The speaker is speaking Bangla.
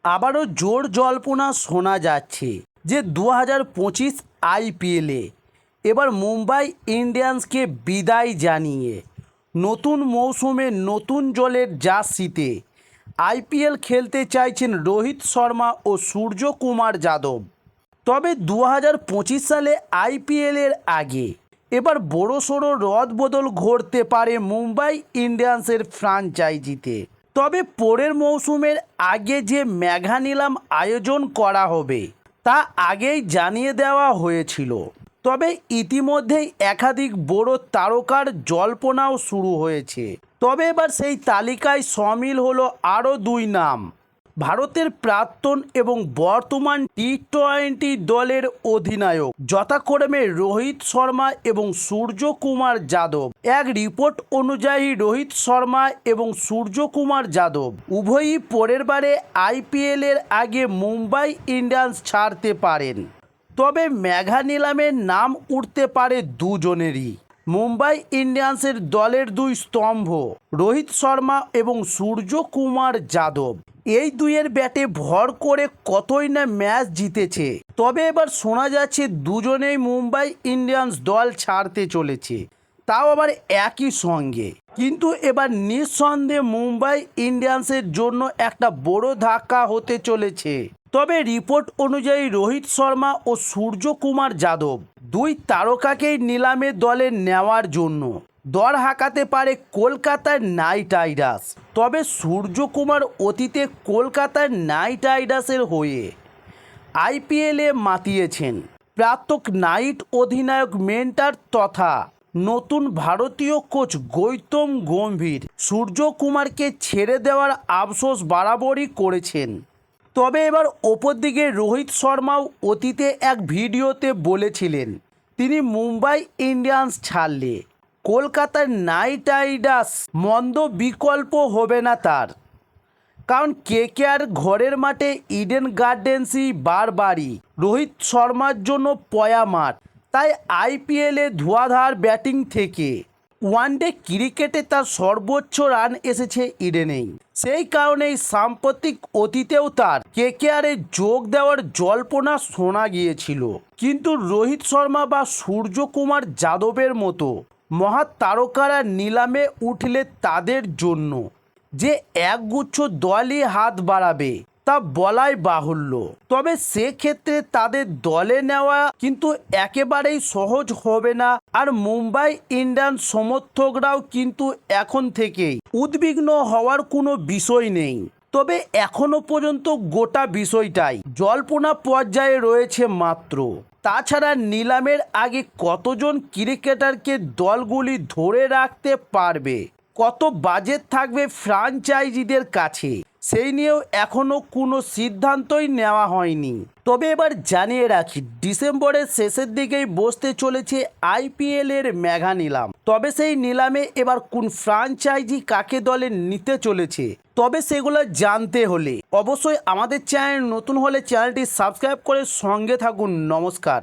আবারও জোর জল্পনা শোনা যাচ্ছে যে 2025 আইপিএলে এবার মুম্বাই ইন্ডিয়ান্সকে বিদায় জানিয়ে নতুন মৌসুমে নতুন জলের জার্সিতে আইপিএল খেলতে চাইছেন রোহিত শর্মা ও সূর্যকুমার যাদব। তবে 2025 সালে আইপিএলের আগে এবার বড়সড় রদবদল ঘটতে পারে মুম্বাই ইন্ডিয়ান্সের ফ্র্যাঞ্চাইজিতে। তবে পরের মৌসুমের আগে যে মেগা নিলাম আয়োজন করা হবে তা আগেই জানিয়ে দেওয়া হয়েছিল। তবে ইতিমধ্যেই একাধিক বড় তারকার জল্পনাও শুরু হয়েছে। তবে এবার সেই তালিকায় সামিল হলো আরও দুই নাম। ভারতের প্রাক্তন এবং বর্তমান টি-20 দলের অধিনায়ক যথাক্রমে রোহিত শর্মা এবং সূর্যকুমার যাদব। এক রিপোর্ট অনুযায়ী রোহিত শর্মা এবং সূর্যকুমার যাদব উভয়ই পরের বারে আইপিএলের আগে মুম্বাই ইন্ডিয়ান্স ছাড়তে পারেন। তবে মেগা নিলামের নাম উঠতে পারে দুজনেরই। মুম্বাই ইন্ডিয়ান্সের দলের দুই স্তম্ভ রোহিত শর্মা এবং সূর্যকুমার যাদব, এই দুইয়ের ব্যাটে ভর করে কতই না ম্যাচ জিতেছে। তবে এবার শোনা যাচ্ছে দুজনেই মুম্বাই ইন্ডিয়ান্স দল ছাড়তে চলেছে, তাও আবার একই সঙ্গে। কিন্তু এবার নিঃসন্দেহে মুম্বাই ইন্ডিয়ান্সের জন্য একটা বড় ধাক্কা হতে চলেছে। তবে রিপোর্ট অনুযায়ী রোহিত শর্মা ও সূর্যকুমার যাদব দুই তারকাকেই নিলামে দলে নেওয়ার জন্য দর হাঁকাতে পারে কলকাতার নাইট রাইডার্স। তবে সূর্যকুমার অতীতে কলকাতার নাইট রাইডার্সের হয়ে আইপিএলে মাতিয়েছেন। প্রাক্তন নাইট অধিনায়ক মেন্টার তথা নতুন ভারতীয় কোচ গৌতম গম্ভীর সূর্যকুমারকে ছেড়ে দেওয়ার আফসোস বরাবরই করেছেন। তবে এবার ওপর দিকে রোহিত শর্মাও অতীতে এক ভিডিওতে বলেছিলেন তিনি মুম্বাই ইন্ডিয়ান্স ছাড়লে কলকাতার নাইট রাইডার্স মন্দ বিকল্প হবে না তার। কারণ কেকেআর ঘরের মাঠে ইডেন গার্ডেন্সই বারবারই রোহিত শর্মার জন্য পয়া মাঠ। তাই আইপিএলে ধোঁয়াধার ব্যাটিং থেকে ওয়ানডে ক্রিকেটে তার সর্বোচ্চ রান এসেছে ইডেনেই। সেই কারণেই সাম্প্রতিক অতীতেও তার কেকেআরে যোগ দেওয়ার জল্পনা শোনা গিয়েছিল। কিন্তু রোহিত শর্মা বা সূর্যকুমার যাদবের মতো মহা তারকারা নিলামে উঠলে তাদের জন্য যে একগুচ্ছ দলই হাত বাড়াবে তা বলাই বাহুল্য। তবে সেক্ষেত্রে তাদের দলে নেওয়া কিন্তু একেবারেই সহজ হবে না। আর মুম্বাই ইন্ডিয়ান্স সমর্থকরাও কিন্তু এখন থেকেই উদ্বিগ্ন হওয়ার কোনো বিষয় নেই। তবে এখনো পর্যন্ত গোটা বিষয়টাই জল্পনা পর্যায়ে রয়েছে মাত্র। তাছাড়া নিলামের আগে কতজন ক্রিকেটারকে দলগুলি ধরে রাখতে পারবে, কত বাজেট থাকবে ফ্র্যাঞ্চাইজিদের কাছে, সেই নিয়েও এখনও কোনো সিদ্ধান্তই নেওয়া হয়নি। তবে এবার জানিয়ে রাখি ডিসেম্বরের শেষের দিকেই বসতে চলেছে আইপিএলের মেগা নিলাম। তবে সেই নিলামে এবার কোন ফ্র্যাঞ্চাইজি কাকে দলে নিতে চলেছে, তবে সেগুলো জানতে হলে অবশ্যই আমাদের চ্যানেল নতুন হলে চ্যানেলটি সাবস্ক্রাইব করে সঙ্গে থাকুন। নমস্কার।